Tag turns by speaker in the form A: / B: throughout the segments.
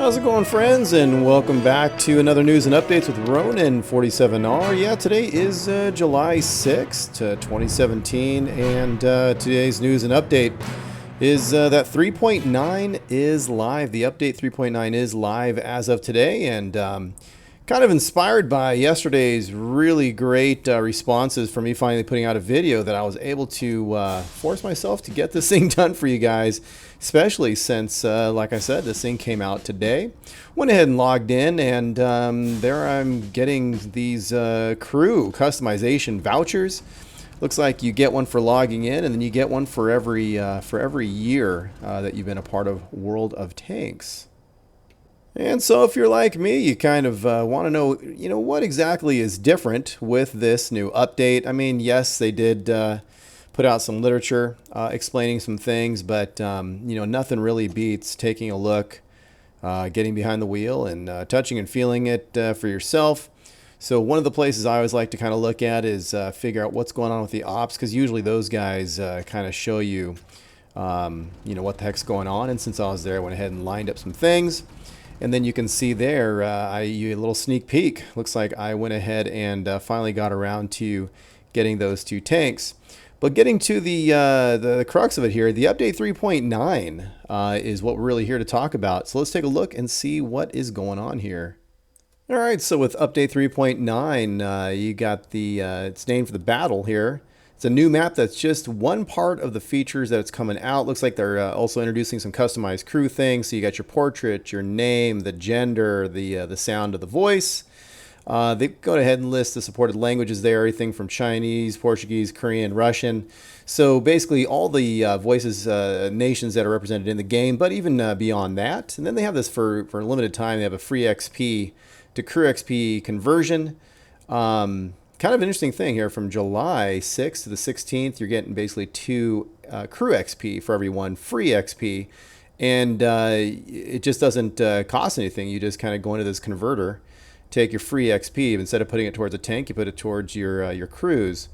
A: How's it going, friends? And welcome back to another news and updates with Ronin47R. Yeah, today is July 6th, 2017, and today's news and update is that 3.9 is live. The update 3.9 is live as of today, and kind of inspired by yesterday's really great responses for me finally putting out a video, that I was able to force myself to get this thing done for you guys, especially since, like I said, this thing came out today. Went ahead and logged in, and there I'm getting these crew customization vouchers. Looks like you get one for logging in, and then you get one for every year that you've been a part of World of Tanks. And so if you're like me, you kind of want to know, what exactly is different with this new update. I mean, yes, they did put out some literature explaining some things, but, nothing really beats taking a look, getting behind the wheel and touching and feeling it for yourself. So one of the places I always like to kind of look at is figure out what's going on with the ops, because usually those guys kind of show you, what the heck's going on. And since I was there, I went ahead and lined up some things. And then you can see there, a little sneak peek. Looks like I went ahead and finally got around to getting those two tanks. But getting to the crux of it here, the update 3.9 is what we're really here to talk about. So let's take a look and see what is going on here. All right, so with update 3.9, you got it's named for the battle here. It's a new map that's just one part of the features that it's coming out. Looks like they're also introducing some customized crew things. So you got your portrait, your name, the gender, the sound of the voice. They go ahead and list the supported languages there, everything from Chinese, Portuguese, Korean, Russian. So basically all the voices, nations that are represented in the game, but even beyond that. And then they have this for a limited time. They have a free XP to crew XP conversion. Kind of interesting thing here, from July 6th to the 16th, you're getting basically 2 crew XP for every 1 free XP. And it just doesn't cost anything. You just kind of go into this converter, take your free XP. Instead of putting it towards a tank, you put it towards your crews.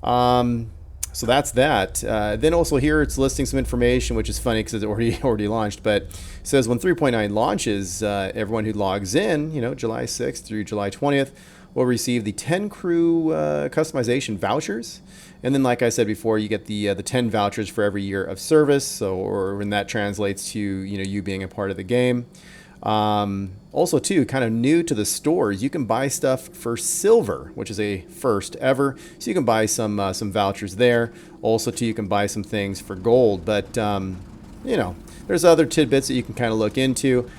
A: So that's that. Then also here it's listing some information, which is funny because it's already launched. But it says when 3.9 launches, everyone who logs in, July 6th through July 20th, will receive the 10 crew customization vouchers. And then, like I said before, you get the 10 vouchers for every year of service. So, or when that translates to you being a part of the game. Also, too, kind of new to the stores, you can buy stuff for silver, which is a first ever. So you can buy some vouchers there. Also, too, you can buy some things for gold. But there's other tidbits that you can kind of look into.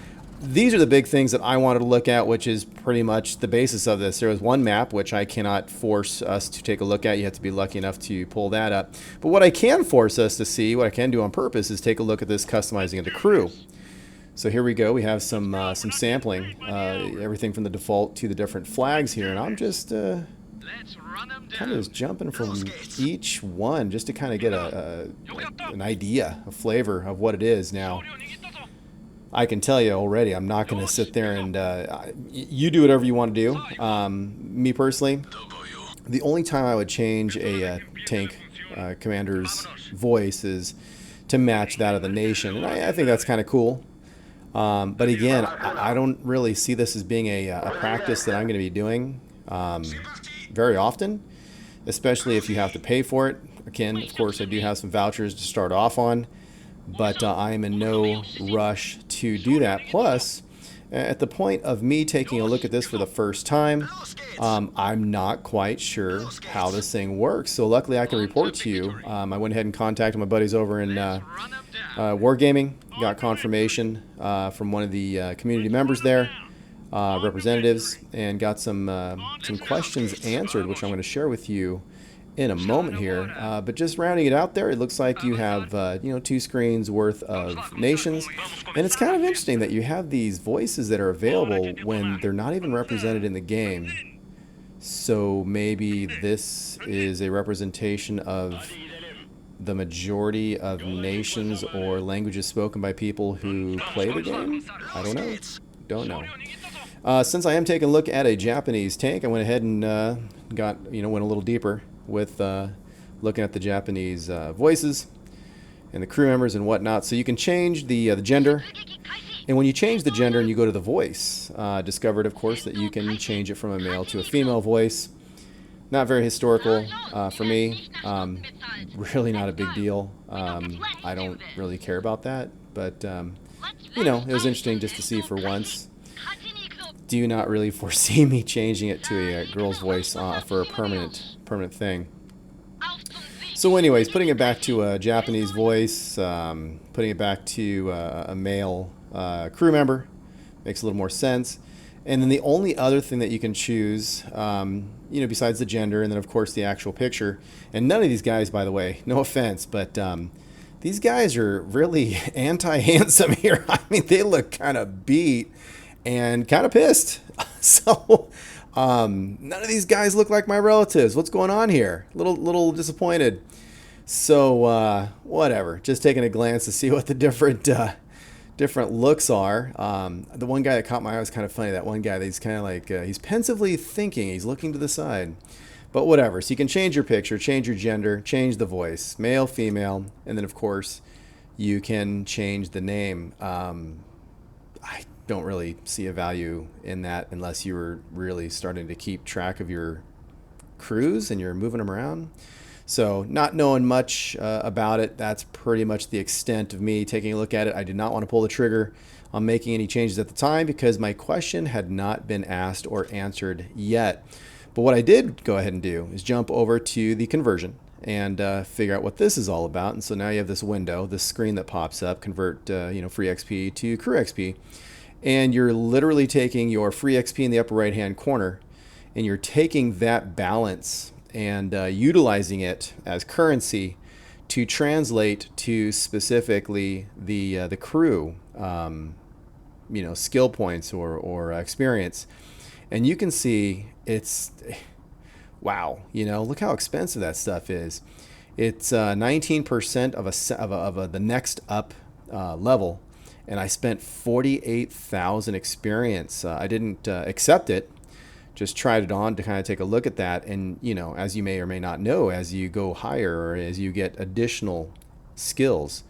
A: These are the big things that I wanted to look at, which is pretty much the basis of this. There was one map, which I cannot force us to take a look at. You have to be lucky enough to pull that up. But what I can force us to see, what I can do on purpose, is take a look at this customizing of the crew. So here we go. We have some sampling, everything from the default to the different flags here. And I'm just kind of just jumping from each one just to kind of get an idea, a flavor of what it is. Now, I can tell you already, I'm not going to sit there and you do whatever you want to do. Me personally, the only time I would change a tank commander's voice is to match that of the nation, and I think that's kind of cool. But again, I don't really see this as being a practice that I'm going to be doing very often, especially if you have to pay for it. Again, of course, I do have some vouchers to start off on, but I am in no rush to do that. Plus, at the point of me taking a look at this for the first time, I'm not quite sure how this thing works. So luckily I can report to you. I went ahead and contacted my buddies over in Wargaming, got confirmation from one of the community members there, representatives, and got some questions answered, which I'm going to share with you in a moment here. But just rounding it out there, it looks like you have 2 screens worth of nations, and it's kind of interesting that you have these voices that are available when they're not even represented in the game. So maybe this is a representation of the majority of nations or languages spoken by people who play the game. I don't know. Since I am taking a look at a Japanese tank, I went ahead and went a little deeper with looking at the Japanese voices and the crew members and whatnot. So you can change the gender, And when you change the gender and you go to the voice, discovered, of course, that you can change it from a male to a female voice. Not very historical for me. Really not a big deal. I don't really care about that. But, you know, it was interesting just to see for once. Do not really foresee me changing it to a girl's voice for a permanent thing. So anyways, putting it back to a Japanese voice, putting it back to a male crew member makes a little more sense. And then the only other thing that you can choose, you know, besides the gender and then of course the actual picture, and none of these guys, by the way, no offense, but these guys are really anti-handsome here. I mean, they look kind of beat and kind of pissed. So none of these guys look like my relatives. What's going on here? Little disappointed. So whatever. Just taking a glance to see what the different looks are. The one guy that caught my eye was kind of funny. That one guy, he's kind of like he's pensively thinking. He's looking to the side. But whatever. So you can change your picture, change your gender, change the voice, male, female, and then of course you can change the name. I don't really see a value in that unless you were really starting to keep track of your crews and you're moving them around. So not knowing much about it, that's pretty much the extent of me taking a look at it. I did not want to pull the trigger on making any changes at the time because my question had not been asked or answered yet. But what I did go ahead and do is jump over to the conversion and figure out what this is all about. And so now you have this window, this screen that pops up, convert you know, free XP to crew XP. And you're literally taking your free XP in the upper right hand corner and you're taking that balance and utilizing it as currency to translate to specifically the crew you know, skill points or experience. And you can see it's wow, you know, look how expensive that stuff is. It's 19% of the next up level. And I spent 48,000 experience. I didn't accept it, just tried it on to kind of take a look at that. And, you know, as you may or may not know, as you go higher or as you get additional skills,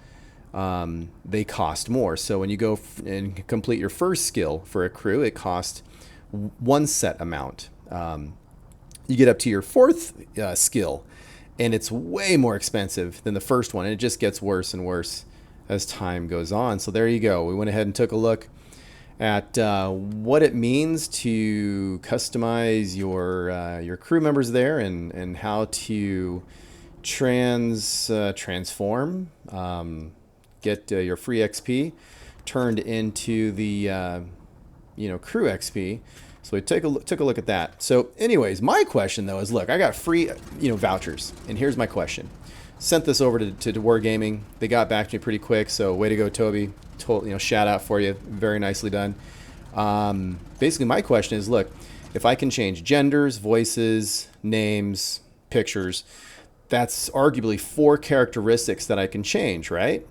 A: they cost more. So when you go and complete your first skill for a crew, it costs one set amount. You get up to your fourth skill, and it's way more expensive than the first one. And it just gets worse and worse as time goes on. So there you go. We went ahead and took a look at what it means to customize your crew members there and how to transform, get your free XP turned into the you know, crew XP. So we took a look at that. So anyways, my question though is, look, I got free vouchers, and here's my question. Sent this over to Wargaming. They got back to me pretty quick, so way to go, Toby. Shout out for you. Very nicely done. Basically, my question is, look, if I can change genders, voices, names, pictures, that's arguably 4 characteristics that I can change, right?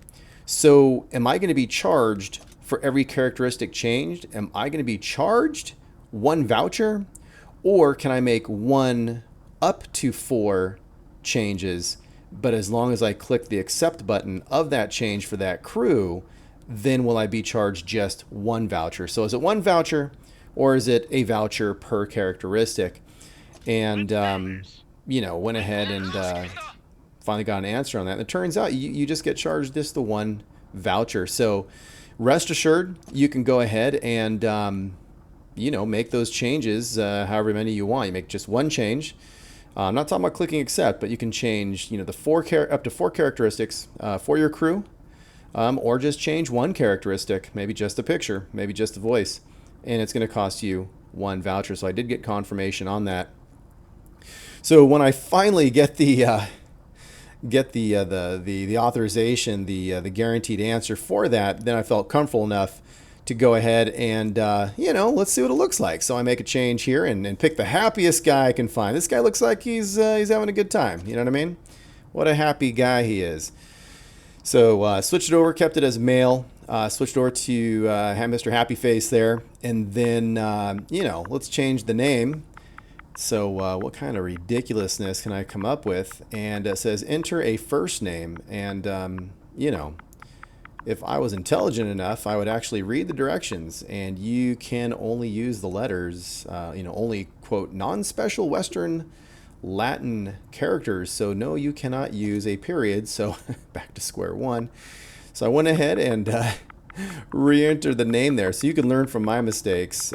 A: So am I going to be charged for every characteristic changed? Am I going to be charged 1 voucher? Or can I make 1 up to 4 changes? But as long as I click the accept button of that change for that crew, then will I be charged just 1 voucher? So is it 1 voucher or is it a voucher per characteristic? And, went ahead and finally got an answer on that. And it turns out you just get charged just the 1 voucher. So rest assured, you can go ahead and, make those changes however many you want. You make just 1 change. I'm not talking about clicking accept, but you can change, the up to 4 characteristics for your crew, or just change 1 characteristic, maybe just a picture, maybe just a voice, and it's going to cost you 1 voucher. So I did get confirmation on that. So when I finally get the authorization, the guaranteed answer for that, then I felt comfortable enough to go ahead and, let's see what it looks like. So I make a change here and pick the happiest guy I can find. This guy looks like he's having a good time. You know what I mean? What a happy guy he is. So switched it over, kept it as male, switched over to Mr. Happy Face there. And then, let's change the name. So what kind of ridiculousness can I come up with? And it says enter a first name. And, if I was intelligent enough, I would actually read the directions, and you can only use the letters, only, quote, non-special Western Latin characters. So no, you cannot use a period. So back to square one. So I went ahead and re-entered the name there. So you can learn from my mistakes,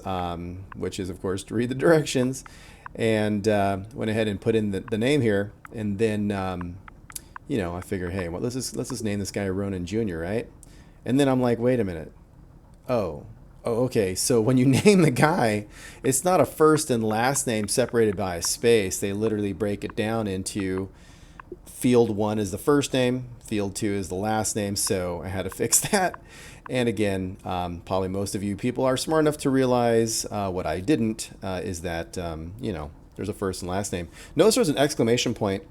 A: which is, of course, to read the directions. And went ahead and put in the name here. And then, I figure, hey, well, let's just name this guy Ronan Jr., right? And then I'm like, wait a minute. Oh, okay. So when you name the guy, it's not a first and last name separated by a space. They literally break it down into field 1 is the first name, field 2 is the last name. So I had to fix that. And again, probably most of you people are smart enough to realize what I didn't is that, there's a first and last name. Notice there's an exclamation point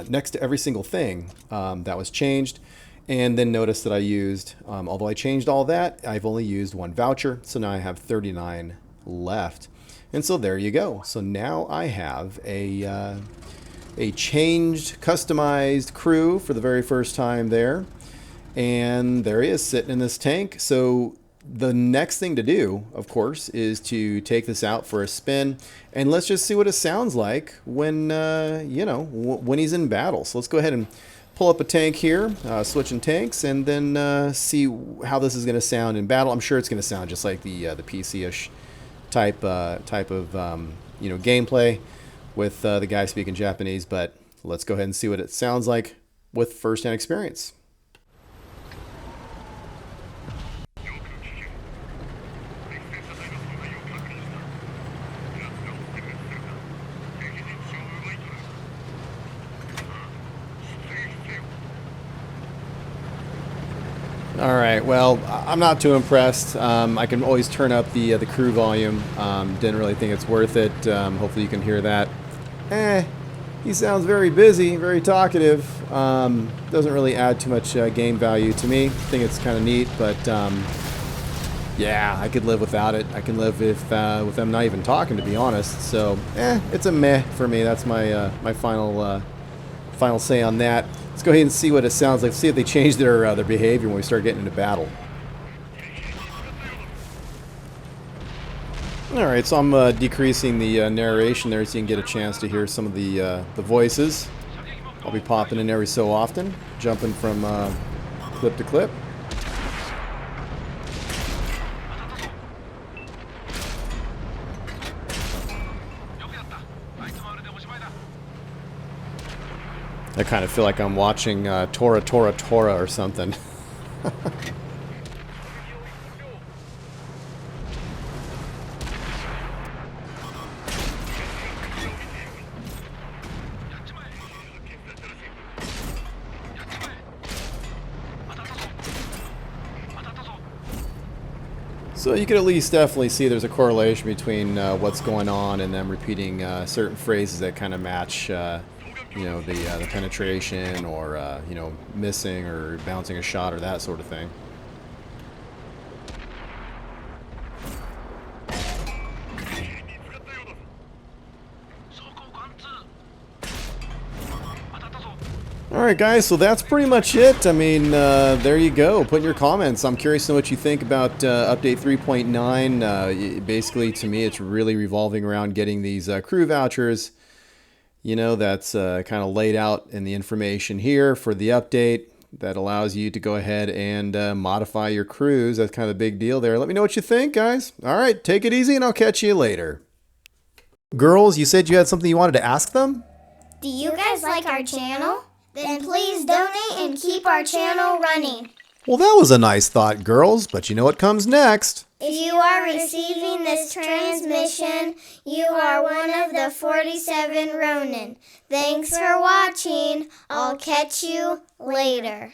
A: next to every single thing that was changed. And then notice that I used, although I changed all that, I've only used 1 voucher. So now I have 39 left. And so there you go. So now I have a changed, customized crew for the very first time there. And there he is sitting in this tank. So the next thing to do, of course, is to take this out for a spin. And let's just see what it sounds like when, when he's in battle. So let's go ahead and pull up a tank here, switching tanks, and then see how this is going to sound in battle. I'm sure it's going to sound just like the PC-ish type of gameplay with the guy speaking Japanese. But let's go ahead and see what it sounds like with first-hand experience. All right, well, I'm not too impressed. I can always turn up the crew volume. Didn't really think it's worth it. Hopefully you can hear that. He sounds very busy, very talkative. Doesn't really add too much game value to me. I think it's kind of neat, but yeah, I could live without it. I can live with them not even talking, to be honest. So, it's a meh for me. That's my my final say on that. Let's go ahead and see what it sounds like. See if they change their behavior when we start getting into battle. All right, so I'm decreasing the narration there so you can get a chance to hear some of the voices. I'll be popping in every so often, jumping from clip to clip. I kind of feel like I'm watching Tora Tora Tora or something. So you can at least definitely see there's a correlation between what's going on and them repeating certain phrases that kind of match the penetration or, missing or bouncing a shot or that sort of thing. Alright guys, so that's pretty much it. I mean, there you go. Put in your comments. I'm curious to know what you think about Update 3.9. Basically, to me, it's really revolving around getting these crew vouchers. That's kind of laid out in the information here for the update that allows you to go ahead and modify your crews. That's kind of a big deal there. Let me know what you think, guys. All right, take it easy, and I'll catch you later. Girls, you said you had something you wanted to ask them?
B: Do you guys like our channel? Then please donate and keep our channel running.
A: Well, that was a nice thought, girls, but you know what comes next.
B: If you are receiving this transmission, you are one of the 47 Ronin. Thanks for watching. I'll catch you later.